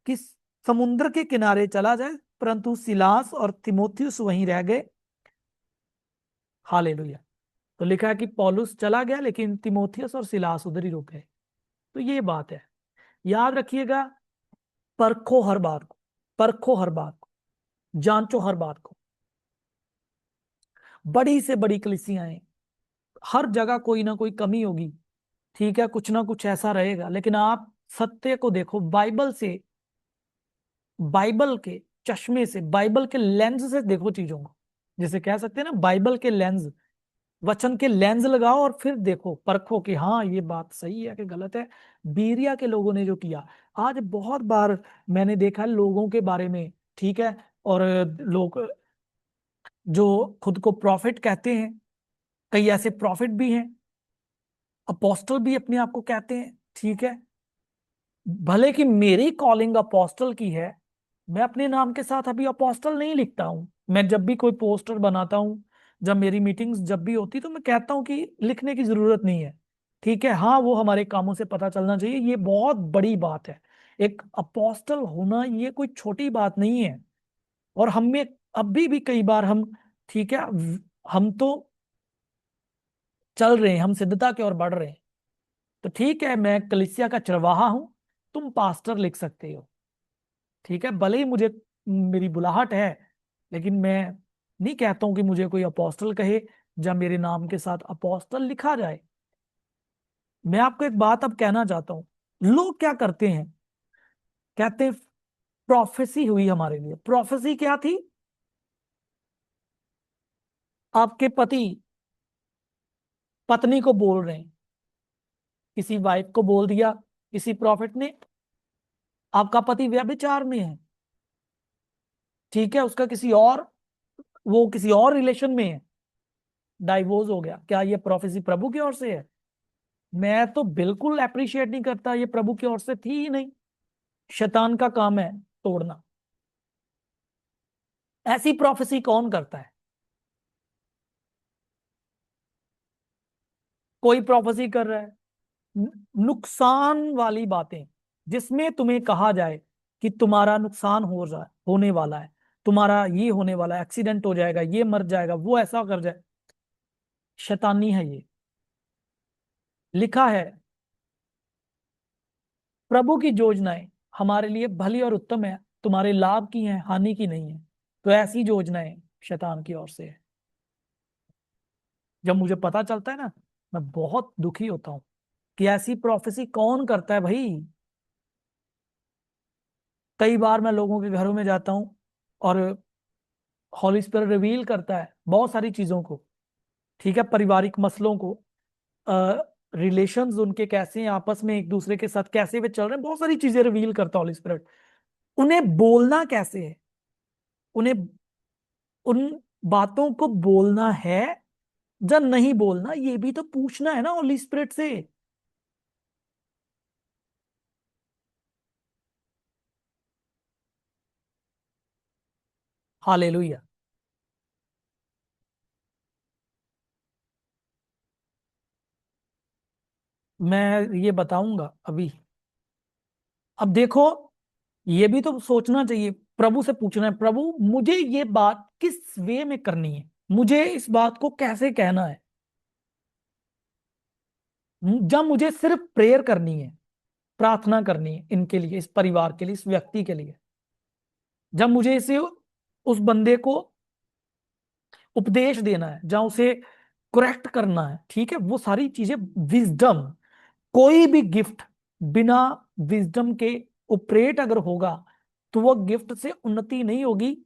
कि समुद्र के किनारे चला जाए, परंतु सिलास और तिमोथियुस वहीं रह गए। हालेलुया। तो लिखा है कि पौलुस चला गया, लेकिन तिमोथियस और सिलास उधर ही रुक गए। तो ये बात है, याद रखिएगा। परखो हर बात को, परखो हर बात को, जांचो हर बात को। बड़ी से बड़ी कलीसियां हैं, हर जगह कोई ना कोई कमी होगी, ठीक है, कुछ ना कुछ ऐसा रहेगा। लेकिन आप सत्य को देखो, बाइबल से, बाइबल के चश्मे से, बाइबल के लेंस से देखो चीजों को। जैसे कह सकते हैं ना, बाइबल के लेंस, वचन के लेंस लगाओ और फिर देखो, परखो कि हाँ ये बात सही है कि गलत है। बीरिया के लोगों ने जो किया, आज बहुत बार मैंने देखा है लोगों के बारे में, ठीक है, और लोग जो खुद को प्रॉफिट कहते हैं, कई ऐसे प्रॉफिट भी हैं, अपोस्टल भी अपने आप को कहते हैं, ठीक है। भले कि मेरी कॉलिंग अपोस्टल की है, मैं अपने नाम के साथ अभी अपोस्टल नहीं लिखता हूं। मैं जब भी कोई पोस्टर बनाता हूं, जब मेरी मीटिंग्स जब भी होती, तो मैं कहता हूं कि लिखने की जरूरत नहीं है, ठीक है। हाँ, वो हमारे कामों से पता चलना चाहिए, ये बहुत बड़ी बात है। एक अपोस्टल होना ये कोई छोटी बात नहीं है। और हम में अभी भी कई बार हम, ठीक है, हम तो चल रहे हैं, हम सिद्धता की ओर बढ़ रहे हैं। तो ठीक है, मैं कलीसिया का चरवाहा हूं, तुम पास्टर लिख सकते हो, ठीक है। भले ही मुझे, मेरी बुलाहट है, लेकिन मैं नहीं कहता हूं कि मुझे कोई अपोस्टल कहे जब मेरे नाम के साथ अपोस्टल लिखा जाए। मैं आपको एक बात अब कहना चाहता हूं। लोग क्या करते हैं, कहते हैं प्रोफेसी हुई हमारे लिए। प्रोफेसी क्या थी? आपके पति पत्नी को बोल रहे हैं, किसी वाइफ को बोल दिया किसी प्रॉफिट ने, आपका पति व्यभिचार में है, ठीक है, उसका किसी और वो किसी और रिलेशन में है, डाइवोर्स हो गया, क्या ये प्रोफेसी प्रभु की ओर से है? मैं तो बिल्कुल अप्रिशिएट नहीं करता, ये प्रभु की ओर से थी ही नहीं। शैतान का काम है तोड़ना। ऐसी प्रोफेसी कौन करता है? कोई प्रोफेसी कर रहा है नुकसान वाली बातें, जिसमें तुम्हें कहा जाए कि तुम्हारा नुकसान हो रहा है, होने वाला है, तुम्हारा ये होने वाला है, एक्सीडेंट हो जाएगा, ये मर जाएगा, वो ऐसा कर जाए। शैतानी है ये। लिखा है प्रभु की योजनाएं हमारे लिए भली और उत्तम है, तुम्हारे लाभ की हैं, हानि की नहीं है। तो ऐसी योजनाएं शैतान की ओर से है। जब मुझे पता चलता है ना, मैं बहुत दुखी होता हूं कि ऐसी प्रोफेसी कौन करता है भाई। कई बार मैं लोगों के घरों में जाता हूं और हॉली स्पिरिट रिवील करता है बहुत सारी चीजों को, ठीक है, पारिवारिक मसलों को, रिलेशंस उनके कैसे हैं, आपस में एक दूसरे के साथ कैसे वे चल रहे हैं, बहुत सारी चीजें रिवील करता है हॉली स्पिरिट। उन्हें बोलना कैसे है, उन्हें उन बातों को बोलना है या नहीं बोलना, ये भी तो पूछना है ना हॉली स्पिरिट से। हालेलुया। मैं ये बताऊंगा अभी। अब देखो, ये भी तो सोचना चाहिए, प्रभु से पूछना है, प्रभु मुझे ये बात किस वे में करनी है, मुझे इस बात को कैसे कहना है। जब मुझे सिर्फ प्रेयर करनी है, प्रार्थना करनी है इनके लिए, इस परिवार के लिए, इस व्यक्ति के लिए, जब मुझे इसे उस बंदे को उपदेश देना है, जहां उसे करेक्ट करना है, ठीक है, वो सारी चीजें विजडम। कोई भी गिफ्ट बिना विजडम के ऑपरेट अगर होगा तो वो गिफ्ट से उन्नति नहीं होगी,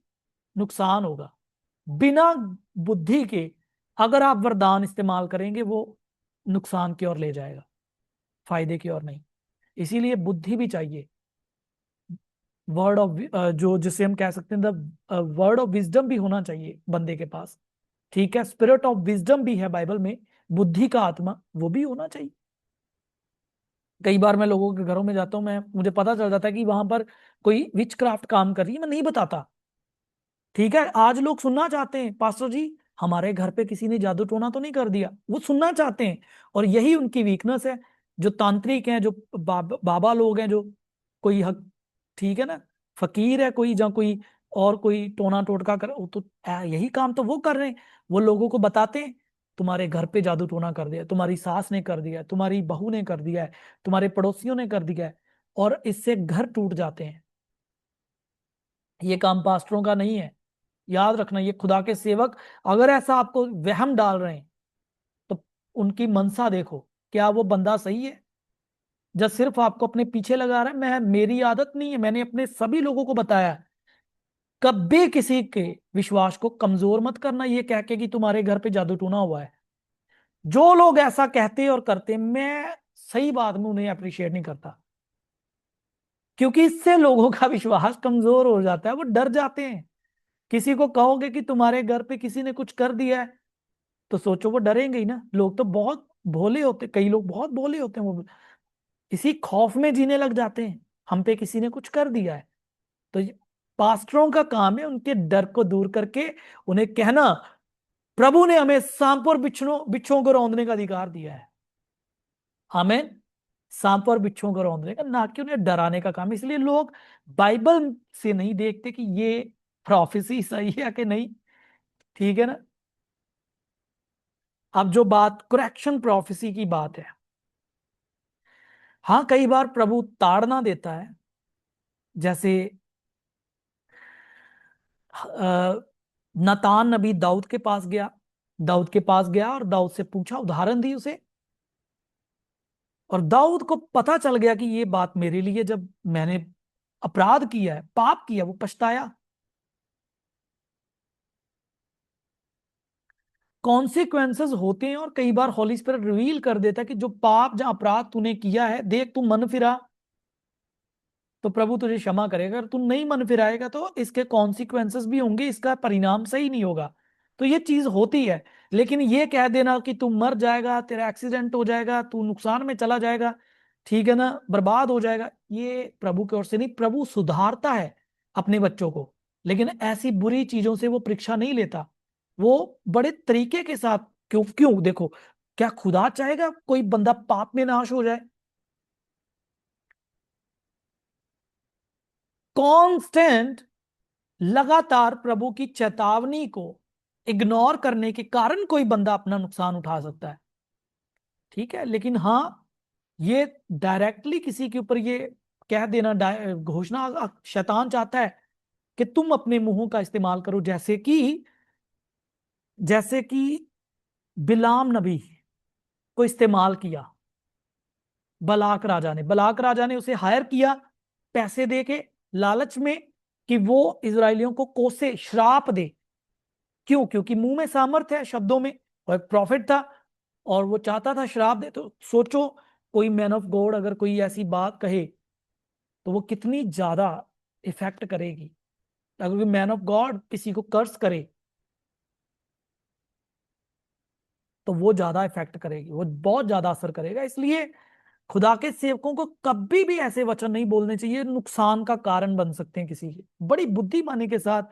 नुकसान होगा। बिना बुद्धि के अगर आप वरदान इस्तेमाल करेंगे, वो नुकसान की ओर ले जाएगा, फायदे की ओर नहीं। इसीलिए बुद्धि भी चाहिए। वर्ड ऑफ जो जिसे हम कह सकते हैं द वर्ड ऑफ विजडम भी होना चाहिए बंदे के पास, ठीक है, स्पिरिट ऑफ विजडम भी है बाइबल में, बुद्धि का आत्मा वो भी होना चाहिए। कई बार मैं लोगों के घरों में जाता हूँ, मैं मुझे पता चल जाता है कि वहां पर कोई विच क्राफ्ट काम कर रही है, मैं नहीं बताता, ठीक है। आज लोग सुनना चाहते हैं, पास्टर जी हमारे घर पे किसी ने जादू टोना तो नहीं कर दिया, वो सुनना चाहते हैं। और यही उनकी वीकनेस है। जो तांत्रिक हैं, जो बाबा लोग हैं, जो कोई हक, ठीक है ना, फकीर है कोई, जहाँ कोई और कोई टोना टोटका कर, वो तो यही काम तो वो कर रहे हैं। वो लोगों को बताते हैं तुम्हारे घर पे जादू टोना कर दिया, तुम्हारी सास ने कर दिया, तुम्हारी बहू ने कर दिया है, तुम्हारे पड़ोसियों ने कर दिया है, और इससे घर टूट जाते हैं। ये काम पास्टरों का नहीं है। याद रखना, ये खुदा के सेवक अगर ऐसा आपको वहम डाल रहे हैं, तो उनकी मनसा देखो, क्या वो बंदा सही है? जब सिर्फ आपको अपने पीछे लगा रहा है, मेरी आदत नहीं है, मैंने अपने सभी लोगों को बताया, कभी किसी के विश्वास को कमजोर मत करना ये कह के कि तुम्हारे घर पे जादू टूना हुआ है। जो लोग ऐसा कहते और करते, मैं सही बात में उन्हें अप्रिशिएट नहीं करता, क्योंकि इससे लोगों का विश्वास कमजोर हो जाता है, वो डर जाते हैं। किसी को कहोगे कि तुम्हारे घर पे किसी ने कुछ कर दिया है, तो सोचो वो डरेंगे ही ना। लोग तो बहुत भोले होते, कई लोग बहुत भोले होते हैं, वो इसी खौफ में जीने लग जाते हैं, हम पे किसी ने कुछ कर दिया है। तो पास्टरों का काम है उनके डर को दूर करके उन्हें कहना, प्रभु ने हमें सांप और बिच्छों को रौंदने का अधिकार दिया है। हमें सांप और बिच्छों को रौंदने का, ना कि उन्हें डराने का काम। इसलिए लोग बाइबल से नहीं देखते कि ये प्रोफेसी सही है कि नहीं, ठीक है ना। अब जो बात करेक्शन प्रोफेसी की बात है, हाँ कई बार प्रभु ताड़ना देता है। जैसे नतान नबी दाऊद के पास गया, दाऊद के पास गया और दाऊद से पूछा, उदाहरण दी उसे, और दाऊद को पता चल गया कि ये बात मेरे लिए, जब मैंने अपराध किया है, पाप किया, वो पछताया। कॉन्सिक्वेंसेस होते हैं, और कई बार हॉली स्पिरिट रिवील कर देता है कि जो पाप, जहां अपराध तूने किया है, देख तू मन फिरा, तो प्रभु तुझे क्षमा करेगा। अगर तू नहीं मन फिराएगा तो इसके कॉन्सिक्वेंसेस भी होंगे, इसका परिणाम सही नहीं होगा। तो ये चीज होती है। लेकिन ये कह देना कि तू मर जाएगा, तेरा एक्सीडेंट हो जाएगा, तू नुकसान में चला जाएगा, ठीक है ना, बर्बाद हो जाएगा, ये प्रभु की ओर से नहीं। प्रभु सुधारता है अपने बच्चों को, लेकिन ऐसी बुरी चीजों से वो परीक्षा नहीं लेता। वो बड़े तरीके के साथ, क्यों क्यों देखो, क्या खुदा चाहेगा कोई बंदा पाप में नाश हो जाए? कांस्टेंट, लगातार प्रभु की चेतावनी को इग्नोर करने के कारण कोई बंदा अपना नुकसान उठा सकता है, ठीक है। लेकिन हाँ, ये डायरेक्टली किसी के ऊपर ये कह देना, घोषणा शैतान चाहता है कि तुम अपने मुंहों का इस्तेमाल करो, जैसे कि बिलाम नबी को इस्तेमाल किया बलाक राजा ने उसे हायर किया पैसे दे के, लालच में, कि वो इजरायलियों को कोसे, श्राप दे। क्यों? क्योंकि मुंह में सामर्थ्य है शब्दों में, और एक प्रॉफिट था, और वो चाहता था श्राप दे। तो सोचो, कोई मैन ऑफ गॉड अगर कोई ऐसी बात कहे तो वो कितनी ज्यादा इफेक्ट करेगी। अगर कोई मैन ऑफ गॉड किसी को कर्स करे तो वो ज्यादा इफेक्ट करेगी, वो बहुत ज्यादा असर करेगा। इसलिए खुदा के सेवकों को कभी भी ऐसे वचन नहीं बोलने चाहिए, नुकसान का कारण बन सकते हैं किसी के। बड़ी बुद्धिमानी के साथ,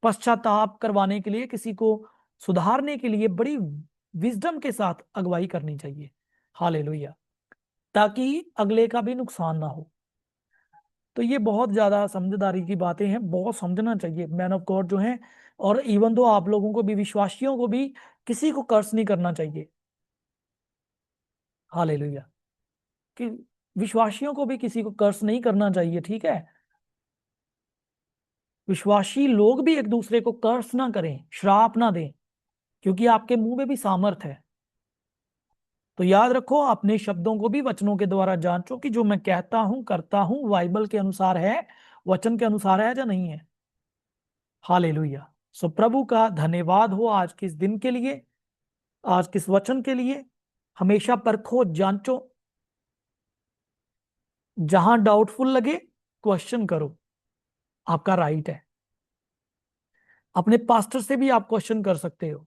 पश्चाताप करवाने के लिए, किसी को सुधारने के लिए बड़ी विजडम के साथ अगुवाई करनी चाहिए। हालेलुया। ताकि अगले का भी नुकसान ना हो। तो ये बहुत ज्यादा समझदारी की बातें हैं, बहुत समझना चाहिए मैन ऑफ गॉड जो हैं। और इवन दो आप लोगों को भी, विश्वासियों को भी, किसी को कर्स नहीं करना चाहिए। हालेलुया। कि विश्वासियों को भी किसी को कर्स नहीं करना चाहिए, ठीक है। विश्वासी लोग भी एक दूसरे को कर्स ना करें, श्राप ना दें, क्योंकि आपके मुंह में भी सामर्थ है। तो याद रखो, अपने शब्दों को भी वचनों के द्वारा जांचो कि जो मैं कहता हूं करता हूं बाइबल के अनुसार है, वचन के अनुसार है या नहीं है। हालेलुया। सो प्रभु का धन्यवाद हो आज के इस दिन के लिए, आज किस वचन के लिए। हमेशा परखो, जांचो, जहां डाउटफुल लगे क्वेश्चन करो, आपका राइट है। अपने पास्टर से भी आप क्वेश्चन कर सकते हो,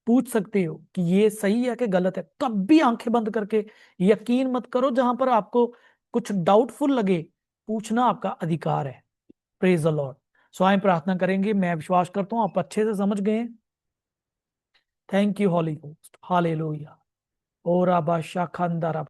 पूछ सकते हो कि ये सही है कि गलत है। कभी आंखें बंद करके यकीन मत करो, जहां पर आपको कुछ डाउटफुल लगे, पूछना आपका अधिकार है। Praise the Lord. स्वयं प्रार्थना करेंगे। मैं विश्वास करता हूं आप अच्छे से समझ गए। Thank you Holy Ghost. Hallelujah. ओरा बादशाह खानदारा।